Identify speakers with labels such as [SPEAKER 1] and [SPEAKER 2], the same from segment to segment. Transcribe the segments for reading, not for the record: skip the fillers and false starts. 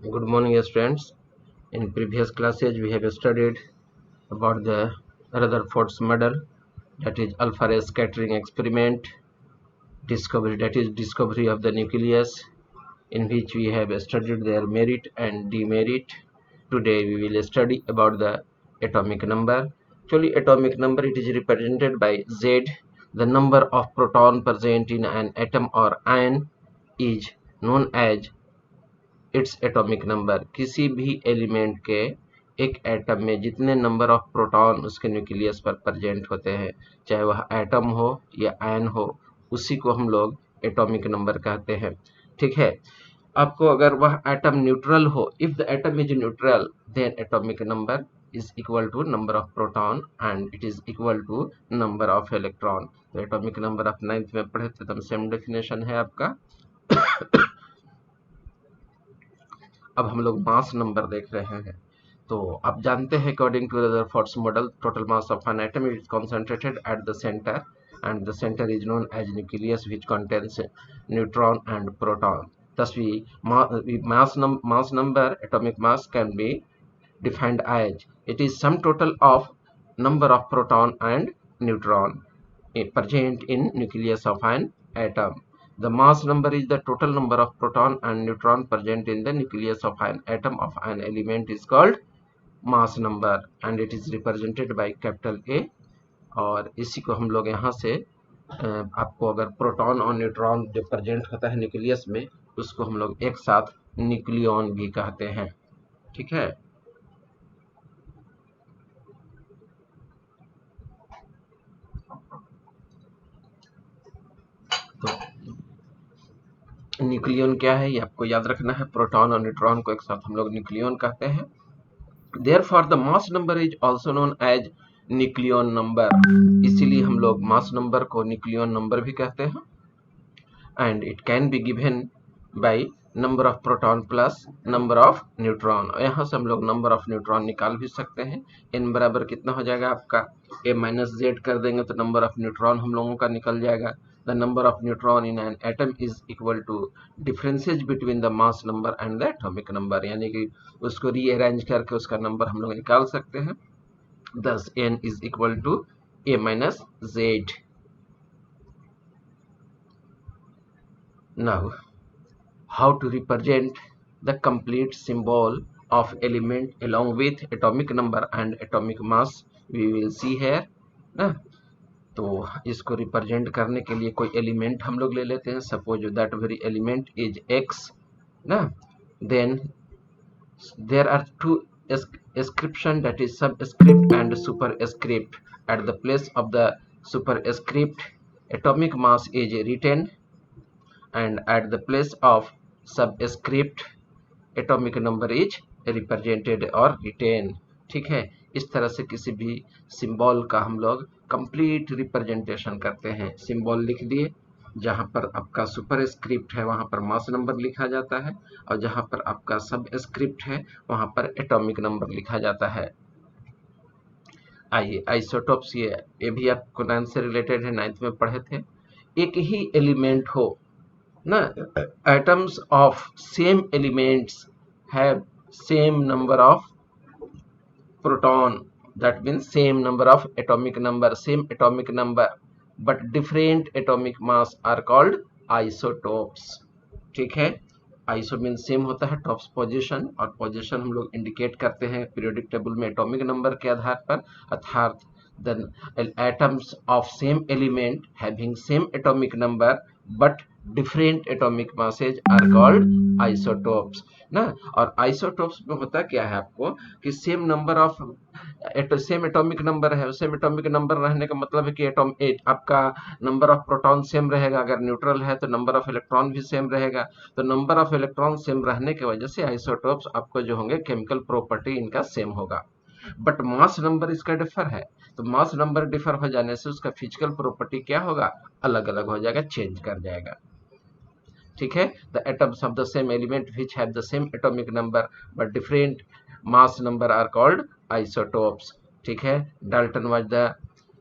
[SPEAKER 1] Good morning, students. In previous classes, we have studied about the Rutherford's model, that is alpha ray scattering experiment, discovery, that is discovery of the nucleus, in which we have studied their merit and demerit. Today, we will study about the atomic number. Actually, atomic number, it is represented by Z. The number of proton present in an atom or ion is known as its atomic number. किसी भी element के एक atom में जितने number of proton उसके nucleus पर present होते हैं, चाहे वह एटम हो या आयन हो, उसी को हम लोग एटॉमिक नंबर कहते हैं। ठीक है, आपको अगर वह एटम न्यूट्रल हो, if the atom is neutral, then atomic number is equal to number of proton and it is equal to number of electron। तो एटॉमिक नंबर आप 9th में पढ़े थे, तब सेम डेफिनेशन है आपका। अब हम लोग मास नंबर देख रहे हैं। तो आप जानते हैं according to Rutherford's model, total mass of an atom is concentrated at the center and the center is known as nucleus which contains neutron and proton। Thus mass number, atomic mass can be defined as it is sum total of number of proton and neutron present in nucleus of an atom। The mass number is the total number of proton and neutron present in the nucleus of an atom of an element is called mass number and it is represented by capital A। और इसी को हम लोग यहाँ से आपको अगर proton और न्यूट्रॉन जो प्रेजेंट होता है न्यूक्लियस में, उसको हम लोग एक साथ न्यूक्लियॉन भी कहते हैं। ठीक है, तो न्यूक्लियन क्या है ये आपको याद रखना है। प्रोटॉन और न्यूट्रॉन को एक साथ हम लोग न्यूक्लियन कहते हैं। Therefore the mass number is also known as nucleon number, इसीलिए हम लोग मास नंबर को न्यूक्लियन नंबर भी कहते हैं। And it can be given by number of proton plus number of neutron. यहाँ से हम लोग नंबर ऑफ न्यूट्रॉन निकाल भी सकते हैं। n बराबर कितना हो जाएगा आपका, a माइनस जेड कर देंगे तो नंबर ऑफ न्यूट्रॉन हम लोगों का निकल जाएगा। The number of neutron in an atom is equal to differences between the mass number and the atomic number, यानी कि उसको रीअरेंज करके उसका नंबर हम लोग निकाल सकते हैं। Thus n is equal to a minus z। Now how to represent the complete symbol of element along with atomic number and atomic mass we will see here ना। तो इसको रिप्रेजेंट करने के लिए कोई एलिमेंट हम लोग ले लेते हैं। Suppose that very element is x ना, then there are two inscription, that is subscript and superscript। at the place of the superscript atomic mass is written and at the place of subscript atomic number is represented or written। ठीक है, इस तरह से किसी भी symbol का हम लोग कंप्लीट रिप्रेजेंटेशन करते हैं। सिंबल लिख दिए, जहां पर आपका सुपर स्क्रिप्ट है वहां पर मास नंबर लिखा जाता है और जहां पर आपका सब स्क्रिप्ट है वहां पर एटॉमिक नंबर लिखा जाता है। आइए आइसोटोप्स, ये भी आपको 9 से रिलेटेड है, 9th में पढ़े थे। एक ही एलिमेंट हो ना, atoms of same elements have same number of proton, that means same number of atomic number, same atomic number but different atomic mass are called isotopes। ठीक है, आइसो मीन सेम होता है, टॉप्स पोजीशन, और position हम लोग indicate करते हैं periodic table में एटॉमिक नंबर के आधार पर, अर्थात the atoms of same element having same atomic number but different atomic masses are called isotopes ना। और आइसोटोप्स में होता क्या है आपको कि same number of same atomic number है। सेम एटॉमिक नंबर रहने का मतलब है कि आपका नंबर ऑफ प्रोटॉन सेम रहेगा, अगर न्यूट्रल है तो नंबर ऑफ इलेक्ट्रॉन भी सेम रहेगा। तो नंबर ऑफ इलेक्ट्रॉन सेम रहने की वजह से आइसोटोप्स आपको जो होंगे केमिकल प्रॉपर्टी इनका सेम होगा। बट मास नंबर इसका डिफर है, तो मास नंबर डिफर हो जाने से उसका फिजिकल प्रॉपर्टी क्या होगा, अलग अलग हो जाएगा, चेंज कर जाएगा। ठीक है, the atoms of the same element which have the same atomic number but different mass number are called isotopes. ठीक है, Dalton was the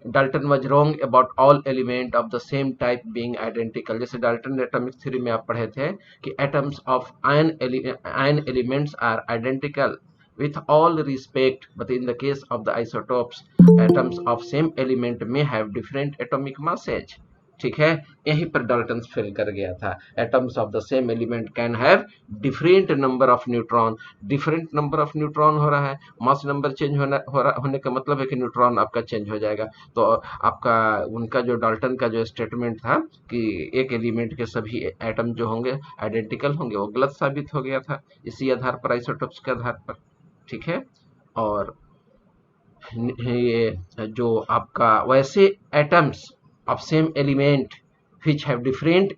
[SPEAKER 1] Dalton was wrong about all element of the same type being identical. जैसे Dalton atomic theory में आप पढ़े थे कि atoms of ion elements are identical with all respect, but in the case of the isotopes, atoms of same element may have different atomic masses। ठीक है, यहीं पर डाल्टन फेल कर गया था। Atoms of the same element can have different number of neutron. Different number of neutron हो रहा है, मास नंबर चेंज होने का मतलब है कि न्यूट्रॉन आपका चेंज हो जाएगा। तो आपका उनका जो डाल्टन का जो स्टेटमेंट था कि एक एलिमेंट के सभी एटम जो होंगे आइडेंटिकल होंगे, वो गलत साबित हो गया था इसी आधार पर, आइसोटोप्स के आधार पर। ठीक है, और ये जो आपका वैसे atoms of same element which have different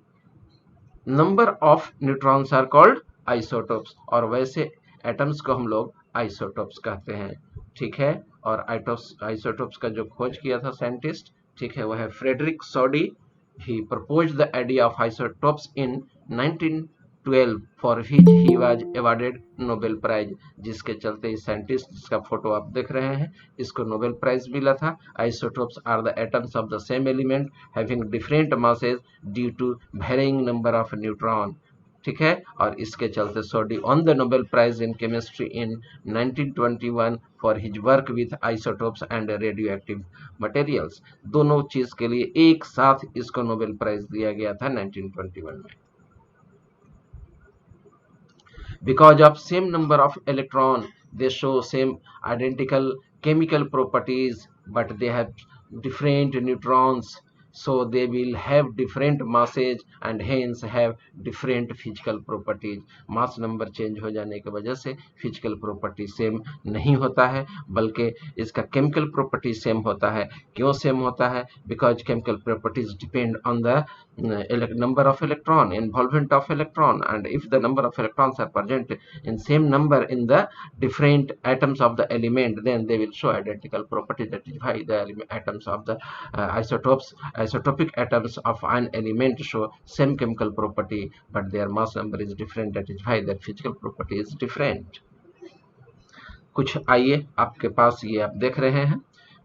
[SPEAKER 1] number of neutrons are called isotopes, और वैसे एटम्स को हम लोग आइसोटोप्स कहते हैं। ठीक है, और आइसोटोप्स का जो खोज किया था साइंटिस्ट, ठीक है, वह है Frederick Soddy. he proposed the idea of isotopes in 1912 for which he was awarded Nobel prize, जिसके चलते इस साइंटिस्ट जिसका फोटो आप देख रहे हैं इसको नोबेल प्राइज मिला था। Isotopes are the atoms of the same element having different masses due to varying number of neutron. ठीक है, और इसके चलते Soddy won the Nobel prize in chemistry in 1921 for his work with isotopes and radioactive materials. दोनों चीज के लिए एक साथ इसको नोबेल प्राइज दिया गया था 1921 में। Because of same number of electron, they show same identical chemical properties, but they have different neutrons, so they will have different masses and hence have different physical properties। Mass number change हो जाने की वजह से physical property same नहीं होता है, बल्कि इसका केमिकल प्रॉपर्टी सेम होता है। क्यों सेम होता है? Because chemical properties depend on the number of electron, involvement of electron, and if the number of electrons are present in same number in the different atoms of the element, then they will show identical property. That is why the atoms of the isotopic atoms of an element show same chemical property, but their mass number is different. That is why their physical property is different। कुछ आइए आपके पास ये आप देख रहे हैं,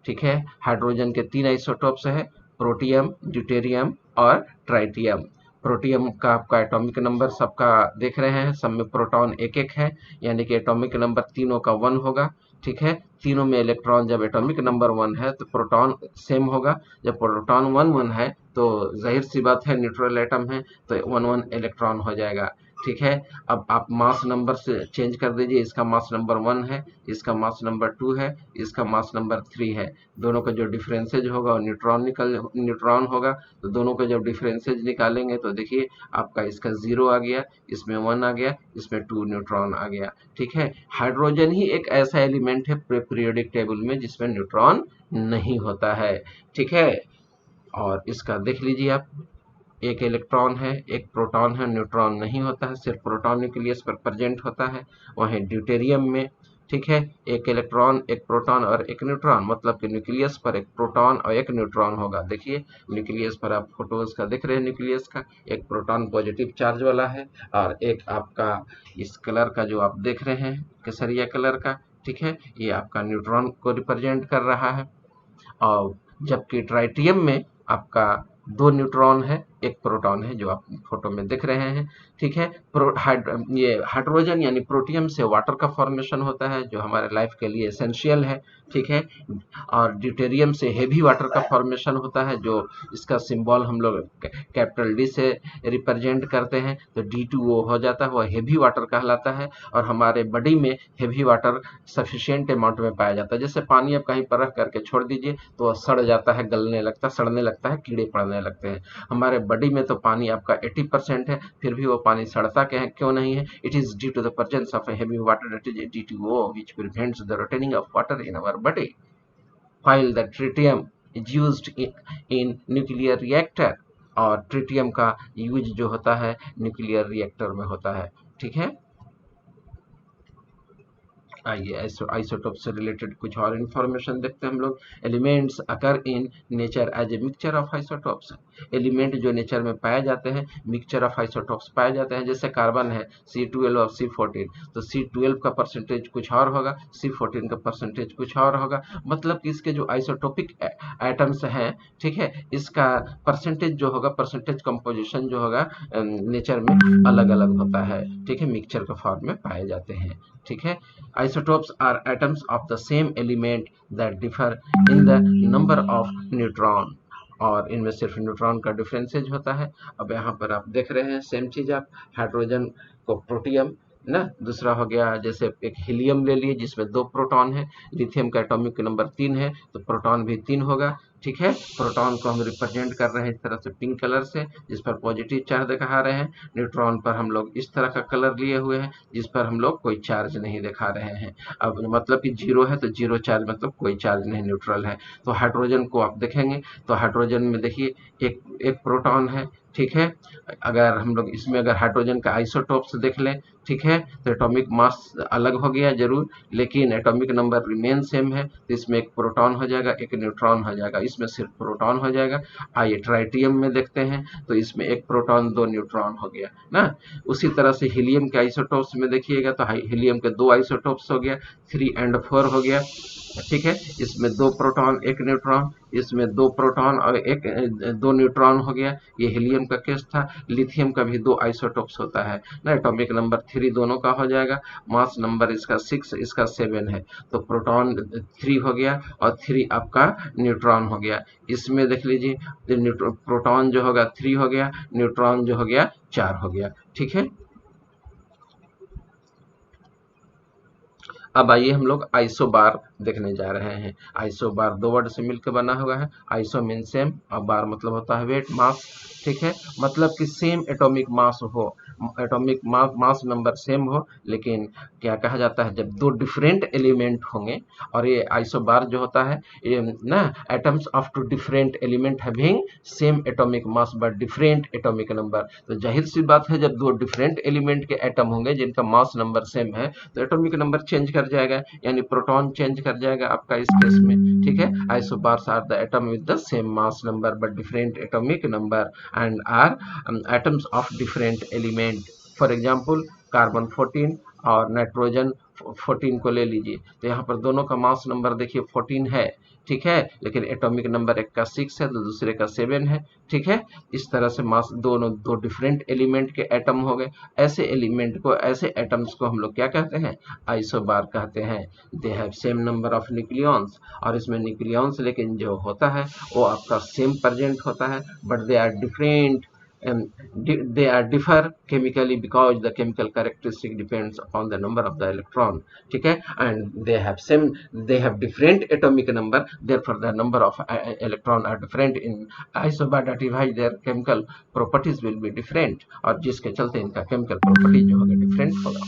[SPEAKER 1] ठीक है, हाइड्रोजन के 3 आइसोटोप्स है, प्रोटियम, ड्यूटेरियम और ट्राइटियम। प्रोटियम का आपका एटॉमिक नंबर सबका देख रहे हैं, सब में प्रोटॉन एक एक है, यानी कि एटॉमिक नंबर तीनों का 1 होगा। ठीक है, तीनों में इलेक्ट्रॉन जब एटॉमिक नंबर 1 है तो प्रोटॉन सेम होगा। जब प्रोटॉन 1 1 है तो जाहिर सी बात है न्यूट्रल एटम है तो 1 1 इलेक्ट्रॉन हो जाएगा। ठीक है, अब आप मास नंबर से चेंज कर दीजिए, इसका मास नंबर 1 है, इसका मास नंबर 2 है, इसका मास नंबर 3 है। दोनों का जो डिफरेंसेज होगा न्यूट्रॉन होगा, तो दोनों का जब डिफरेंसेज निकालेंगे तो देखिए आपका इसका 0 आ गया, इसमें 1 आ गया, इसमें 2 न्यूट्रॉन आ गया। ठीक है, हाइड्रोजन ही एक ऐसा एलिमेंट है पीरियोडिक टेबल में जिसमें न्यूट्रॉन नहीं होता है। ठीक है, और इसका देख लीजिए आप, एक इलेक्ट्रॉन है, एक प्रोटॉन है, न्यूट्रॉन नहीं होता है, सिर्फ प्रोटॉन न्यूक्लियस पर प्रेजेंट होता है। वहीं ड्यूटेरियम में, ठीक है, एक इलेक्ट्रॉन, एक प्रोटॉन और एक न्यूट्रॉन, मतलब कि न्यूक्लियस पर एक प्रोटॉन और एक न्यूट्रॉन होगा। देखिए न्यूक्लियस पर आप फोटोज का देख रहे हैं, न्यूक्लियस का एक प्रोटॉन पॉजिटिव चार्ज वाला है और एक आपका इस कलर का जो आप देख रहे हैं केसरिया कलर का, ठीक है, ये आपका न्यूट्रॉन को रिप्रेजेंट कर रहा है। और जबकि ट्राइटियम में आपका 2 न्यूट्रॉन है, एक प्रोटॉन है जो आप फोटो में देख रहे हैं। ठीक है, ये हाइड्रोजन यानी प्रोटियम से वाटर का फॉर्मेशन होता है जो हमारे लाइफ के लिए एसेंशियल है। ठीक है, और ड्यूटेरियम से हेवी वाटर का फॉर्मेशन होता है, जो इसका सिंबल हम लोग कैपिटल डी से रिप्रेजेंट करते हैं, तो D2O हो जाता है, वह हेवी वाटर कहलाता है। और हमारे बॉडी में हेवी वाटर सफिशिएंट अमाउंट में पाया जाता है। जैसे पानी आप कहीं पर रख करके छोड़ दीजिए तो वह सड़ जाता है, गलने लगता है, सड़ने लगता है, कीड़े पड़ने लगते हैं। हमारे बॉडी में तो पानी आपका 80% है, फिर भी वो पानी सड़ता क्यों नहीं है? It is due to the presence of heavy water, that is D2O, which prevents the retaining of water in our body, while the tritium is used in nuclear reactor। और ट्रिटियम का यूज जो होता है nuclear reactor में होता है। ठीक है, आइए आइसोटोप से रिलेटेड कुछ और इन्फॉर्मेशन देखते हैं हम लोग। Elements occur in nature as a mixture of isotopes. Element जो नेचर में पाए जाते हैं मिक्सचर ऑफ आइसोटोप्स पाए जाते हैं। जैसे कार्बन है C12 और C14, तो C12 का परसेंटेज कुछ और होगा, C14 का परसेंटेज कुछ और होगा। मतलब कि इसके जो आइसोटोपिक एटम्स हैं, ठीक है, इसका परसेंटेज जो होगा, परसेंटेज कंपोजिशन जो होगा नेचर में अलग अलग होता है, ठीक है, मिक्सचर के फॉर्म में पाए जाते हैं, ठीक है। Isotopes are atoms of the same element that differ in the number of neutron, और इनमें सिर्फ न्यूट्रॉन का डिफरेंसेज होता है। अब यहाँ पर आप देख रहे हैं सेम चीज, आप हाइड्रोजन को प्रोटियम ना, दूसरा हो गया जैसे एक हीलियम ले लिए जिसमें 2 प्रोटॉन है, लिथियम का एटॉमिक नंबर 3 है तो प्रोटॉन भी 3 होगा, ठीक है। प्रोटॉन को हम रिप्रेजेंट कर रहे हैं इस तरह से पिंक कलर से, जिस पर पॉजिटिव चार्ज दिखा रहे हैं। न्यूट्रॉन पर हम लोग इस तरह का कलर लिए हुए हैं जिस पर हम लोग कोई चार्ज नहीं दिखा रहे हैं। अब मतलब कि 0 है तो 0 चार्ज, मतलब कोई चार्ज नहीं, न्यूट्रल है। तो हाइड्रोजन को आप देखेंगे तो हाइड्रोजन में देखिए एक प्रोटॉन है, ठीक है। अगर हम लोग इसमें अगर हाइड्रोजन का आइसोटोप्स देख लें, ठीक है, तो एटॉमिक मास अलग हो गया जरूर, लेकिन एटॉमिक नंबर रिमेन सेम है। तो इसमें एक प्रोटॉन हो जाएगा, एक न्यूट्रॉन हो जाएगा, इसमें सिर्फ प्रोटॉन हो जाएगा। आइए ट्राइटियम में देखते हैं तो इसमें एक प्रोटॉन 2 न्यूट्रॉन हो गया ना। उसी तरह से हीलियम के आइसोटोप्स में देखिएगा तो हीलियम के 2 आइसोटोप्स हो गया, 3 and 4 हो गया, ठीक है। इसमें 2 प्रोटॉन 1 न्यूट्रॉन, इसमें 2 प्रोटॉन और 2 न्यूट्रॉन हो गया। ये हीलियम का केस था। लिथियम का भी 2 आइसोटोप्स होता है ना, एटॉमिक नंबर 3 दोनों का हो जाएगा, मास नंबर इसका 6 इसका 7 है, तो प्रोटॉन 3 हो गया और 3 आपका न्यूट्रॉन हो गया। इसमें देख लीजिए प्रोटॉन जो होगा 3 हो गया, न्यूट्रॉन जो हो गया 4 हो गया, ठीक है। अब आइए हम लोग आइसो बार देखने जा रहे हैं। आइसो बार 2 वर्ड से मिलकर बना हुआ है। आइसो मीन सेम और बार मतलब होता है वेट, मास, ठीक है। मतलब कि सेम एटॉमिक मास हो, एटॉमिक मास नंबर सेम हो, लेकिन क्या कहा जाता है जब 2 डिफरेंट एलिमेंट होंगे, और ये आइसो बार जो होता है ये ना, atoms of 2 different element having same atomic mass but different atomic number. तो जाहिर सी बात है जब 2 डिफरेंट एलिमेंट के एटम होंगे जिनका मास नंबर सेम है तो एटॉमिक नंबर चेंज कर जाएगा, यानी प्रोटॉन चेंज कर जाएगा आपका इस केस में, ठीक है। Isobars are the atom with the same mass number but different atomic number and are atoms of different element. For example carbon 14 और नाइट्रोजन 14 को ले लीजिए, तो यहाँ पर दोनों का मास नंबर देखिए 14 है, ठीक है, लेकिन एटॉमिक नंबर एक का 6 है तो दूसरे का 7 है, ठीक है। इस तरह से मास दोनों 2 डिफरेंट एलिमेंट के एटम हो गए। ऐसे एलिमेंट को, ऐसे एटम्स को हम लोग क्या कहते हैं, आइसोबार कहते हैं। They have same number of nucleons, और इसमें न्यूक्लियॉन्स लेकिन जो होता है वो आपका सेम प्रेजेंट होता है, but they are different and they are differ chemically because the chemical characteristic depends upon the number of the electron, ठीक है। and they have different atomic number, therefore the number of electron are different in isobar, that is why their chemical properties will be different, और जिसके चलते इनका chemical property जो होगा different होगा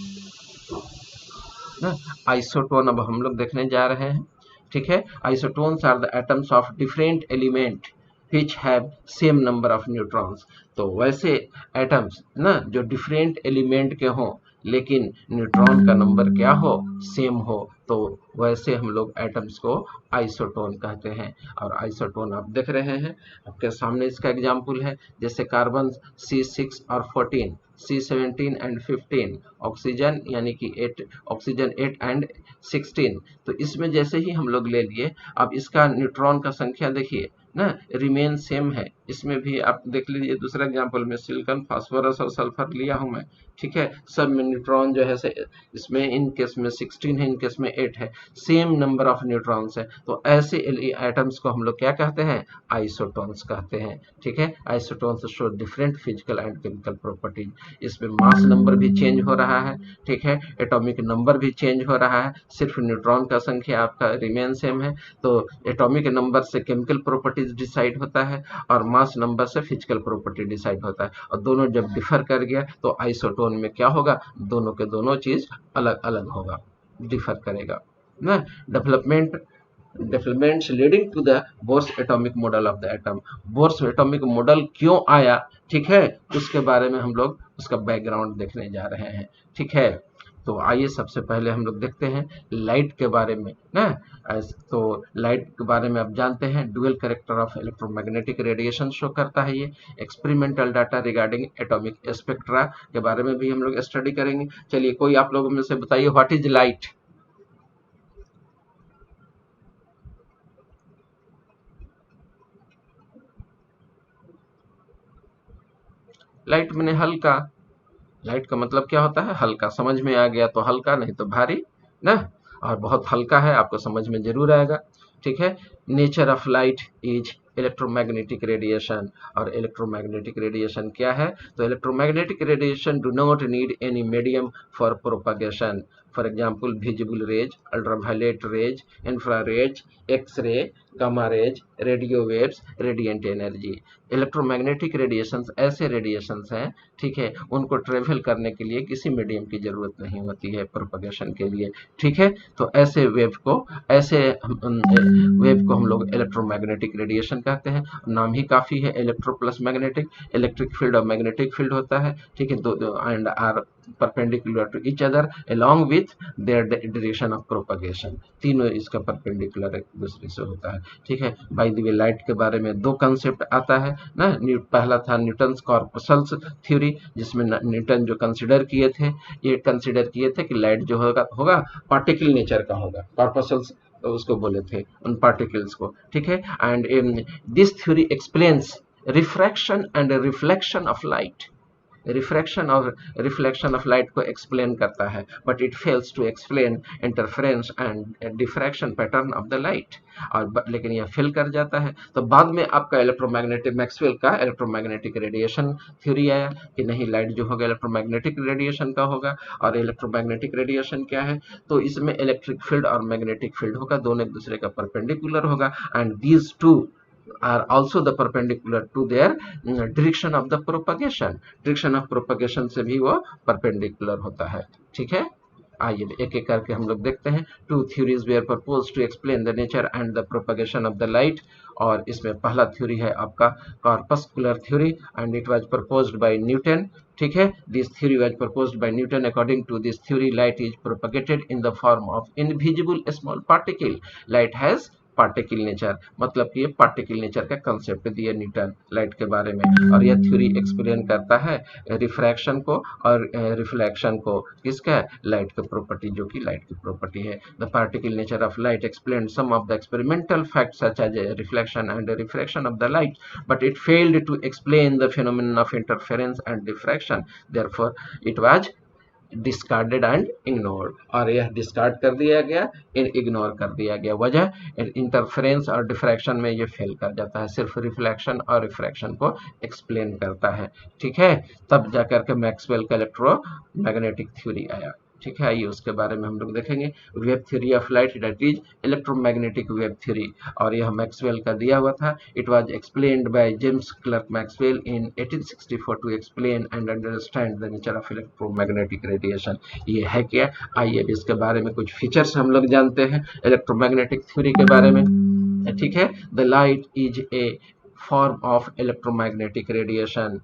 [SPEAKER 1] ना। आइसोटोन अब हम लोग देखने जा रहे हैं, ठीक है। Isotones are the atoms of different element which have same number of neutrons। तो वैसे एटम्स ना जो डिफरेंट एलिमेंट के हों लेकिन न्यूट्रॉन का नंबर क्या हो, सेम हो, तो वैसे हम लोग एटम्स को आइसोटोन कहते हैं। और आइसोटोन आप देख रहे हैं आपके सामने, इसका एग्जाम्पल है जैसे कार्बन C6 और 14, C17 and 15, ऑक्सीजन यानी कि 8, ऑक्सीजन 8 and 16। तो इसमें जैसे ही हम लोग ले लिए, अब इसका न्यूट्रॉन का संख्या देखिए ना, रिमेन सेम है। इसमें भी आप देख लीजिए दूसरा एग्जांपल में सिलिकॉन, फास्फोरस और सल्फर लिया हूं मैं, ठीक है। सब में न्यूट्रॉन जो है इसमें इन केस में 16 है, इन केस में 8 है, सेम नंबर ऑफ न्यूट्रॉन्स है। तो ऐसे एटम्स को हम लोग क्या कहते हैं, आइसोटोन्स कहते हैं, ठीक है। Isotones show different physical and chemical properties. इसमें मास नंबर भी चेंज हो रहा है, ठीक है, एटॉमिक नंबर भी चेंज हो रहा है, सिर्फ न्यूट्रॉन का संख्या आपका रिमेन सेम है। तो एटॉमिक नंबर से केमिकल प्रॉपर्टीज डिसाइड होता है और मास नंबर से फिजिकल प्रॉपर्टी डिसाइड होता है, और दोनों जब डिफर कर गया तो आइसोटोन में क्या होगा, दोनों के दोनों चीज अलग अलग होगा, डिफर करेगा ना। Developments leading to the Bohr's atomic model of the atom. Bohr's atomic model क्यों आया, ठीक है, उसके बारे में हम लोग उसका बैकग्राउंड देखने जा रहे हैं, ठीक है। तो आइए सबसे पहले हम लोग देखते हैं लाइट के बारे में ना। तो लाइट के बारे में आप जानते हैं, dual character of electromagnetic radiation show करता है ये। Experimental data regarding atomic spectra के बारे में भी हम लोग स्टडी करेंगे। चलिए कोई आप लोगों में से बताइए, व्हाट इज लाइट? लाइट मैंने हल्का, लाइट का मतलब क्या होता है? हल्का। समझ में आ गया तो हल्का, नहीं तो भारी ना। और बहुत हल्का है, आपको समझ में जरूर आएगा। ठीक है। Nature of light is electromagnetic radiation. और इलेक्ट्रोमैग्नेटिक रेडिएशन क्या है? तो electromagnetic radiation do not need any medium for propagation. For example visible rays, ultraviolet rays, infrared, X ray, gamma rays, radio waves, radiant energy. Electromagnetic radiations ऐसे radiations हैं, ठीक है, उनको travel करने के लिए किसी मीडियम की जरूरत नहीं होती है प्रोपगेशन के लिए। ठीक है। तो ऐसे वेव को हम लोग इलेक्ट्रोमैग्नेटिक रेडिएशन कहते हैं। नाम ही काफी है, electro plus magnetic. Electric field और मैग्नेटिक फील्ड होता है, ठीक है, and are perpendicular to each other along with their direction of propagation. तीनों इसका परपेंडिकुलर एक दूसरे से होता है। ठीक है। बाय द वे लाइट के बारे में दो कंसेप्ट आता है ना। पहला था न्यूटन्स कॉर्पसल्स थ्योरी, जिसमें न्यूटन जो कंसिडर किए थे, ये कंसिडर किए थे कि लाइट जो होगा पार्टिकल नेचर का होगा। कॉर्पसल्स उसको बोले थे, उन पार्टिकल्स को। ठीक है। And this theory explains refraction and reflection of light. Refraction और रिफ्लेक्शन ऑफ लाइट को एक्सप्लेन करता है, but it fails to explain interference and diffraction pattern of the light. और लेकिन यह फेल कर जाता है। तो बाद में आपका इलेक्ट्रोमैग्नेटिक मैक्सवेल का इलेक्ट्रोमैग्नेटिक रेडिएशन थ्योरी आया कि नहीं, लाइट जो होगा इलेक्ट्रोमैग्नेटिक रेडिएशन का होगा। और इलेक्ट्रोमैग्नेटिक रेडिएशन क्या है? तो इसमें इलेक्ट्रिक फील्ड और मैग्नेटिक फील्ड होगा, दोनों एक दूसरे का परपेंडिकुलर होगा, and these two are also the perpendicular to their direction of the propagation। direction of propagation से भी वो perpendicular होता है। ठीक है। आइए एक एक करके हम लोग देखते हैं। Two theories were proposed to explain the nature and the propagation of the light. और इसमें पहला थ्योरी है आपका corpuscular theory, and it was proposed by Newton. ठीक है। This theory was proposed by Newton. According to this theory light is propagated in the form of invisible small particle. Light has particle nature, मतलब कि ये particle nature का concept दिया Newton light के बारे में। और यह थ्योरी एक्सप्लेन करता है रिफ्रैक्शन को और रिफ्लेक्शन को। किसका? लाइट की प्रॉपर्टी, जो कि लाइट की प्रॉपर्टी है। The particle nature of light explain some of the experimental facts such as reflection and refraction of the light, but it failed to explain the phenomenon of interference and diffraction. Therefore it was discarded and ignored. और यह discard कर दिया गया, ignore कर दिया गया। वजह, interference और डिफ्रैक्शन में ये फेल कर जाता है, सिर्फ रिफ्लेक्शन और रिफ्रैक्शन को एक्सप्लेन करता है। ठीक है। तब जाकर के मैक्सवेल का इलेक्ट्रोमैग्नेटिक थ्योरी आया। ठीक है। आइए उसके बारे में हम लोग देखेंगे। Wave theory of light, that is electromagnetic wave theory. और यह मैक्सवेल का दिया हुआ था। It was explained by James Clerk Maxwell in 1864 to explain and understand the nature of electromagnetic radiation. ये है क्या? आइए इसके बारे में कुछ फीचर्स हम लोग जानते हैं इलेक्ट्रोमैग्नेटिक थ्योरी के बारे में। ठीक है। The light is a form of electromagnetic radiation.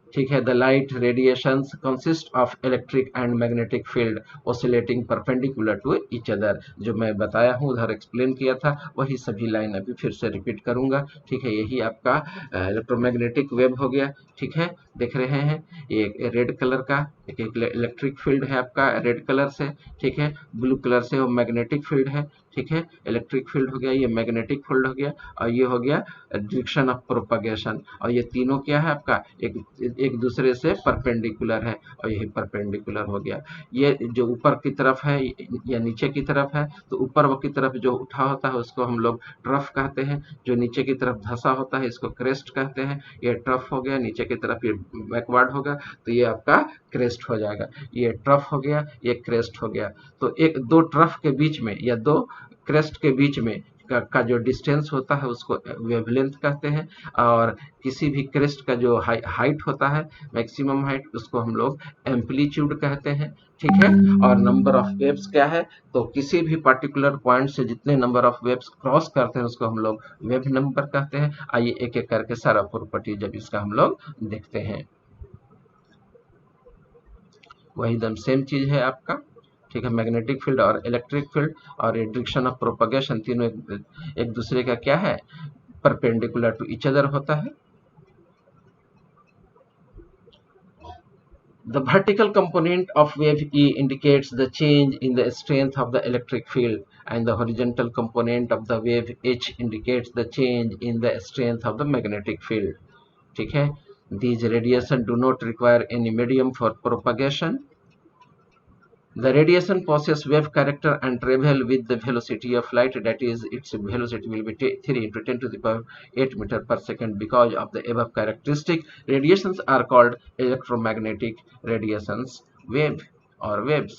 [SPEAKER 1] ठीक है। The light radiations consist of electric and magnetic field oscillating perpendicular to each other. जो मैं बताया हूँ, उधर एक्सप्लेन किया था, वही सभी लाइन अभी फिर से रिपीट करूंगा। ठीक है। यही आपका इलेक्ट्रोमैग्नेटिक वेव हो गया। ठीक है। देख रहे हैं ये रेड कलर का एक इलेक्ट्रिक फील्ड है आपका रेड कलर से। ठीक है। ब्लू कलर से वो मैग्नेटिक फील्ड है। ठीक है। इलेक्ट्रिक फील्ड हो गया, ये मैग्नेटिक फील्ड हो गया, और ये हो गया डायरेक्शन ऑफ प्रोपगेशन। और ये तीनों क्या है आपका? एक दूसरे से परपेंडिकुलर है, और यही परपेंडिकुलर हो गया। ये जो ऊपर की तरफ है या नीचे की तरफ है, तो ऊपर की तरफ जो उठा होता है उसको हम लोग ट्रफ कहते हैं। जो नीचे की तरफ धंसा होता है इसको क्रेस्ट कहते हैं। ये ट्रफ हो गया, नीचे की तरफ ये बैकवर्ड होगा तो ये आपका क्रेस्ट हो जाएगा। ये ट्रफ हो गया, ये क्रेस्ट हो गया। तो एक दो ट्रफ के बीच में या दो क्रेस्ट के बीच में का जो डिस्टेंस होता है उसको वेवलेंथ कहते हैं। और किसी भी क्रेस्ट का जो हाइट होता है, मैक्सिमम हाइट, उसको हम लोग एम्पलीट्यूड कहते हैं। ठीक है। और नंबर ऑफ वेव्स क्या है? तो किसी भी पर्टिकुलर पॉइंट से जितने नंबर ऑफ वेव्स क्रॉस करते हैं उसको हम लोग वेव नंबर कहते हैं। आइए एक एक करके सारा प्रॉपर्टी जब इसका हम लोग देखते हैं। वही एकदम सेम चीज है आपका। ठीक है, मैग्नेटिक फील्ड और इलेक्ट्रिक फील्ड और ये डायरेक्शन ऑफ प्रोपगेशन तीनों एक दूसरे का क्या है, परपेंडिकुलर टू ईच अदर होता है। The vertical component of wave E indicates the change in the strength of the electric field, and the horizontal component of the wave H indicates the change in the strength of the magnetic field. ठीक है, these radiation do not require any medium for propagation. The radiation possesses wave character and travel with the velocity of light, that is, its velocity will be 3 into 10 to the power 8 meter per second. Because of the above characteristic, radiations are called electromagnetic radiations, wave or waves.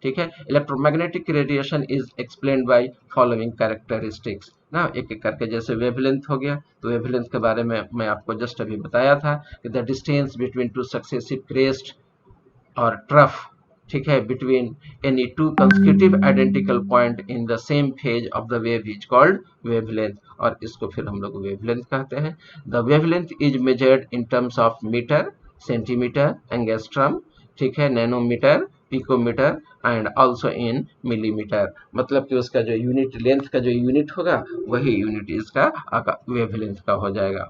[SPEAKER 1] ठीक है, electromagnetic radiation is explained by following characteristics ना, एक एक करके। जैसे wavelength हो गया, तो वेवलेंथ के बारे में मैं आपको जस्ट अभी बताया था कि the distance between two successive crest और ट्रफ, ठीक है, between any two consecutive identical point in the same phase of the wave is called wavelength, और इसको फिर हम लोग वेवलेंथ कहते हैं। The wavelength is measured in terms of metre, centimetre, angstrom, ठीक है, nanometre, picometre and also in millimetre. मतलब कि उसका जो यूनिट लेंथ का जो यूनिट होगा वही यूनिट इसका वेवलेंथ का हो जाएगा।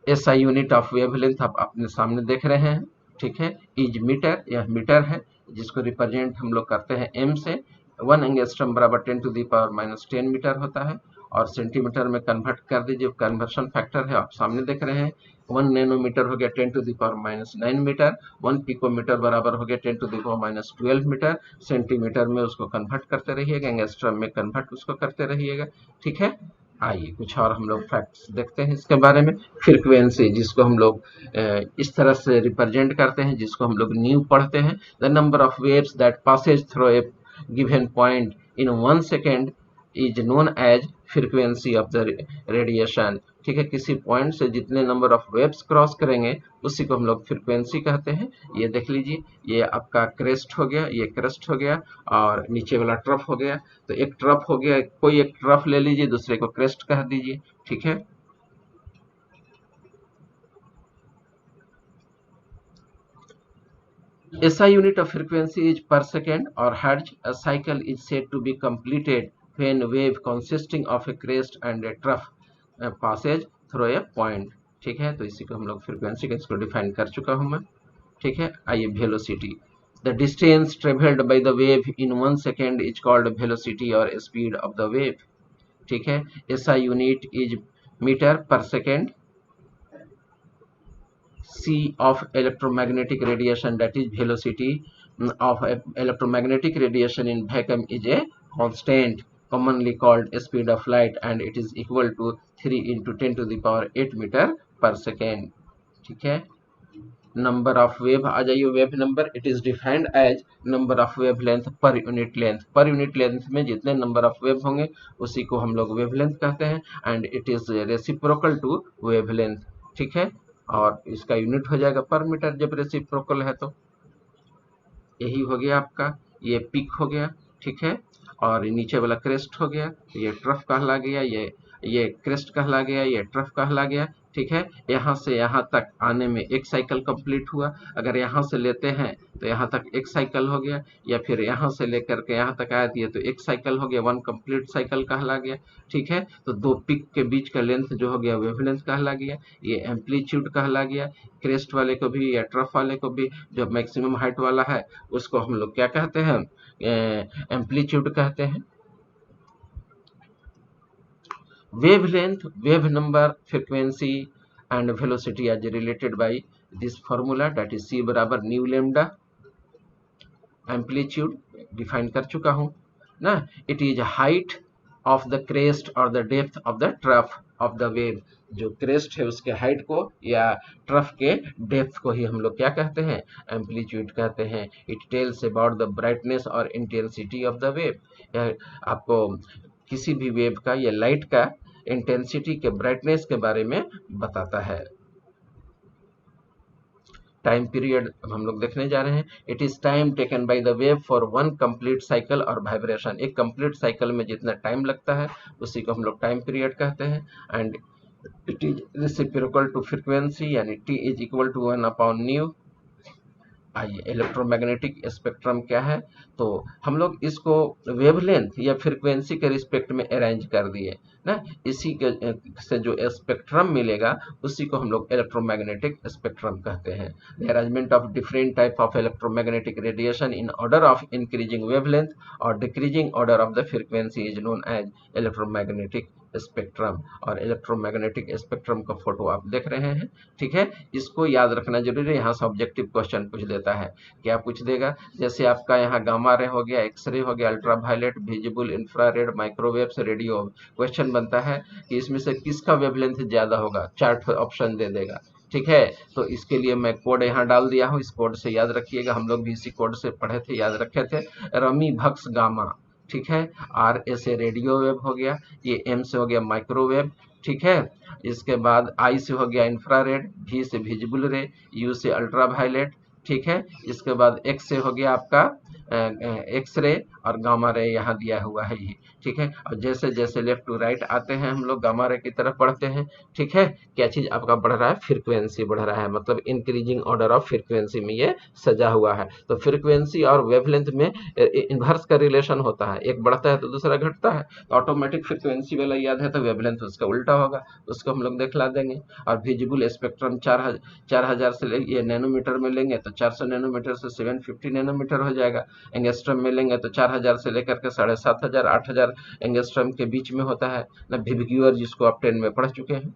[SPEAKER 1] एसआई यूनिट ऑफ वेवलेंथ आप अपने सामने देख रहे हैं, ठीक है, इज मीटर, यह मीटर है जिसको रिप्रेजेंट हम लोग करते हैं एम से। 1 एंगस्ट्रम बराबर 10 टू द पावर -10 मीटर होता है, और सेंटीमीटर में कन्वर्ट कर दीजिए, कन्वर्शन फैक्टर है आप सामने देख रहे हैं। 1 नैनोमीटर हो गया 10 to the power -9 metre, 1 picometre बराबर हो गया 10 to the power -12 metre. Centimetre में उसको कन्वर्ट करते रहिएगा, एंगस्ट्रम में कन्वर्ट उसको करते रहिएगा, ठीक है। आइए कुछ और हम लोग फैक्ट्स देखते हैं इसके बारे में। फ्रीक्वेंसी, जिसको हम लोग इस तरह से रिप्रेजेंट करते हैं, जिसको हम लोग न्यू पढ़ते हैं, the number of waves that passes through a given point in 1 second is known as frequency of the radiation. ठीक है, किसी पॉइंट से जितने नंबर ऑफ वेव्स क्रॉस करेंगे उसी को हम लोग फ्रीक्वेंसी कहते हैं। ये देख लीजिए, ये आपका क्रेस्ट हो गया, ये क्रेस्ट हो गया, और नीचे वाला ट्रफ हो गया। तो एक ट्रफ हो गया, कोई एक ट्रफ ले लीजिए, दूसरे को क्रेस्ट कह दीजिए, ठीक है। SI unit of frequency is per second or hertz. A cycle is said to be completed when wave consisting of a crest and a trough passes through a point। ठीक है, तो इसी को हम लोग फ्रीक्वेंसी का इसको डिफाइन कर चुका हूं मैं, ठीक है। आइए velocity, the distance travelled by the wave in 1 second is called velocity और स्पीड ऑफ द वेव, ठीक है। SI यूनिट इज मीटर पर second. C of electromagnetic radiation, that is velocity of electromagnetic radiation in vacuum, is a constant commonly called speed of light, and it is equal to 3 into 10 to the power 8 meter per second। ठीक है, number of wave आ जाइए, wave number, it is defined as number of wavelength per unit length. Per unit length में जितने number of wave होंगे उसी को हम लोग वेव लेंथ कहते हैं, and it is reciprocal to wavelength, ठीक है। और इसका यूनिट हो जाएगा पर मीटर जब रेसिप्रोकल है तो। यही हो गया आपका, ये पिक हो गया, ठीक है, और नीचे वाला क्रेस्ट हो गया, ये ट्रफ कहला गया, ये क्रेस्ट कहला गया, ये ट्रफ कहला गया, ठीक है। यहाँ से यहाँ तक आने में एक साइकिल कंप्लीट हुआ। अगर यहाँ से लेते हैं तो यहाँ तक एक साइकिल हो गया, या फिर यहाँ से लेकर के यहाँ तक आया दिए तो एक साइकिल हो गया, 1 कंप्लीट साइकिल कहला गया, ठीक है। तो दो पिक के बीच का लेंथ जो हो गया वेवलेंथ कहला गया, ये एम्पलीट्यूड कहला गया। क्रेस्ट वाले को भी या ट्रफ वाले को भी, जो मैक्सिमम हाइट वाला है उसको हम लोग क्या कहते हैं, एम्पलीट्यूड कहते हैं। Wavelength, wave number, frequency and velocity are related by this formula, that is C बराबर न्यू लेमडा। एम्पलीट्यूड डिफाइन कर चुका हूं ना, it is height of the crest और the depth of the trough of the wave. जो crest है उसके height को या ट्रफ के डेप्थ को ही हम लोग क्या कहते हैं, एम्पलीट्यूड कहते हैं। It tells about the brightness और इंटेंसिटी ऑफ द वेव। आपको किसी भी वेव का या लाइट का इंटेंसिटी के ब्राइटनेस के बारे में बताता है। टाइम पीरियड हम लोग देखने जा रहे हैं। It is time taken by the wave for 1 complete cycle और वाइब्रेशन। एक कंप्लीट साइकिल में जितना टाइम लगता है उसी को हम लोग टाइम पीरियड कहते हैं। And it is reciprocal to frequency, यानी T is equal to 1 upon nu, आइए, इलेक्ट्रोमैग्नेटिक स्पेक्ट्रम क्या है, तो हम लोग इसको वेवलेंथ या फ्रीक्वेंसी के रिस्पेक्ट में अरेंज कर दिए ना, इसी के से जो स्पेक्ट्रम मिलेगा उसी को हम लोग इलेक्ट्रोमैग्नेटिक स्पेक्ट्रम कहते हैं। The arrangement of different type of electromagnetic radiation in order of increasing wavelength और decreasing order of the frequency is known as electromagnetic spectrum. और इलेक्ट्रोमैग्नेटिक स्पेक्ट्रम का फोटो आप देख रहे हैं, ठीक है। इसको याद रखना जरूरी है, यहाँ से ऑब्जेक्टिव क्वेश्चन पूछ देता है। क्या पूछ देगा, जैसे आपका यहाँ गामा रे हो गया, एक्सरे हो गया, ultraviolet, visible, infrared, microwaves, radio. Question बनता है कि इसमें से किसका वेवलेंथ ज्यादा होगा, 4 ऑप्शन दे देगा, ठीक है। तो इसके लिए मैं कोड यहाँ डाल दिया हूँ, इस कोड से याद रखिएगा, हम लोग भी इसी कोड से पढ़े थे, याद रखे थे। रमी भक्स गामा, ठीक है। आर ए से रेडियो वेव हो गया, ये एम से हो गया माइक्रोवेव, ठीक है। इसके बाद आई से हो गया इंफ्रारेड, भी से विजिबल रे, यू से अल्ट्रावायलेट, ठीक है। इसके बाद एक्स से हो गया आपका एक्स रे, और गामा रे यहाँ दिया हुआ है ये, ठीक है। और जैसे जैसे लेफ्ट टू राइट आते हैं हम लोग गामा रे की तरफ बढ़ते हैं, ठीक है। क्या चीज आपका बढ़ रहा है, फ्रीक्वेंसी बढ़ रहा है, मतलब इंक्रीजिंग ऑर्डर ऑफ फ्रीक्वेंसी में ये सजा हुआ है। तो फ्रीक्वेंसी और वेवलेंथ में इन्वर्स का रिलेशन होता है, एक बढ़ता है तो दूसरा घटता है, तो ऑटोमेटिक फ्रीक्वेंसी वाला याद है तो वेवलेंथ उसका उल्टा होगा, उसको हम लोग दिखला देंगे। और विजिबल स्पेक्ट्रम 4000 से ये नैनोमीटर में लेंगे तो 400 नैनोमीटर से 750 नैनोमीटर हो जाएगा। एंगस्ट्रम में लेंगे तो 4000 से लेकर के 7500 8000 एंगस्ट्रम के बीच में होता है ना, विबग्यूअर, जिसको आप 10 में पढ़ चुके हैं।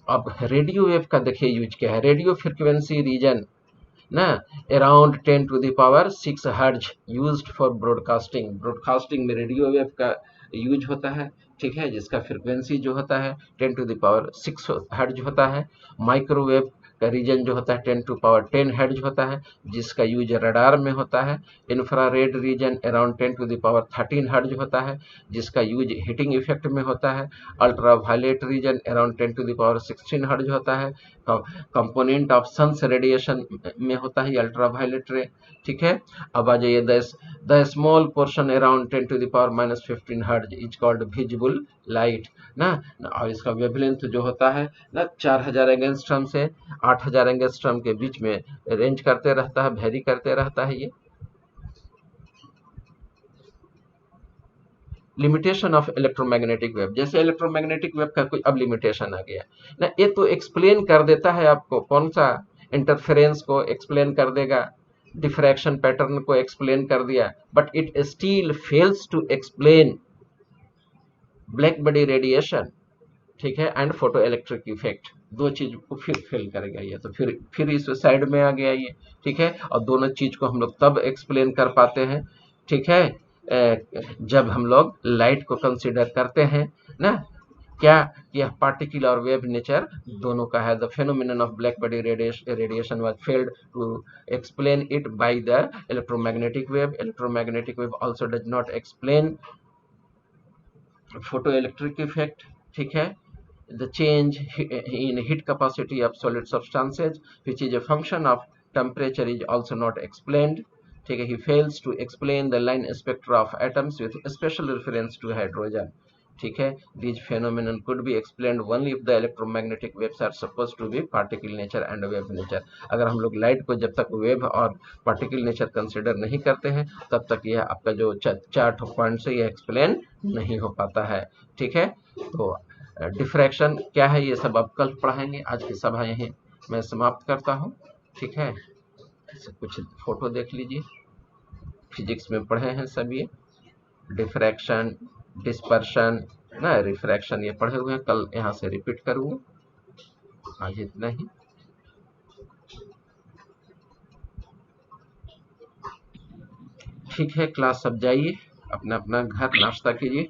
[SPEAKER 1] अब रेडियो वेव का देखिए यूज क्या है, रेडियो फ्रिक्वेंसी रीजन ना, अराउंड 10⁻6 हर्ज यूज्ड फॉर ब्रॉडकास्टिंग। ब्रॉडकास्टिंग में रेडियो वेव का यूज होता है, ठीक है, जिसका फ्रिक्वेंसी जो होता है 10⁻6 हर्ज होता है। माइक्रोवेव का रीजन जो होता है 10⁻10 हर्ज होता है, जिसका यूज रडार में होता है। इंफ्रारेड रीजन अराउंड 10⁻13 हर्ज होता है, जिसका यूज हीटिंग इफेक्ट में होता है। अल्ट्रावायलेट रीजन अराउंड 10⁻16 हर्ज होता है, कंपोनेंट ऑफ सन्स रेडिएशन में होता है अल्ट्रावायलेट रे, ठीक है। अब आ जाइए द स्मॉल पोर्शन अराउंड 10⁻⁻15 हर्ज इज कॉल्ड विजिबल लाइट ना। और इसका वेवलेंथ जो होता है ना 4000 एंगस्ट्रम से 8000 एंगस्ट्रम के बीच में रेंज करते रहता है, वेरी करते रहता है ये। लिमिटेशन ऑफ इलेक्ट्रोमैग्नेटिक वेव, जैसे इलेक्ट्रोमैग्नेटिक वेव का कोई अब लिमिटेशन आ गया ना, ये तो एक्सप्लेन कर देता है आपको, कौन सा, इंटरफेरेंस को एक्सप्लेन कर देगा, डिफ्रैक्शन पैटर्न को एक्सप्लेन कर दिया, but it still fails to explain black body radiation, ठीक है, एंड फोटो इलेक्ट्रिक इफेक्ट। दो चीज को फिर फेल करेगा ये, तो फिर इस साइड में आ गया ये, ठीक है। और दोनों चीज को हम लोग तब एक्सप्लेन कर पाते हैं, ठीक है, जब हम लोग लाइट को कंसिडर करते हैं ना। क्या, यह पार्टिकल और वेव नेचर दोनों का है। The phenomenon of black body radiation was failed to explain it by the electromagnetic wave. Electromagnetic wave also does not explain photoelectric effect, ठीक है, the change in heat capacity of solid substances which is a function of temperature is also not explained, ठीक है। He fails to explain the line spectra of atoms with special reference to hydrogen, ठीक है। These phenomenon could be explained only if the electromagnetic waves are supposed to be particle nature and wave nature। अगर हम लोग light को जब तक wave और particle nature consider नहीं करते हैं तब तक यह आपका जो 4 पॉइंट से यह एक्सप्लेन नहीं हो पाता है, ठीक है। तो डिफ्रैक्शन क्या है ये सब अब कल पढ़ाएंगे, आज की सभा यहीं मैं समाप्त करता हूँ, ठीक है। कुछ फोटो देख लीजिए, फिजिक्स में पढ़े हैं सब ये, डिफ्रैक्शन, डिस्पर्शन ना, रिफ्रैक्शन ये पढ़े हुए हैं, कल यहाँ से रिपीट करूँगा। आज इतना ही, ठीक है। क्लास सब जाइए, अपना अपना घर नाश्ता कीजिए।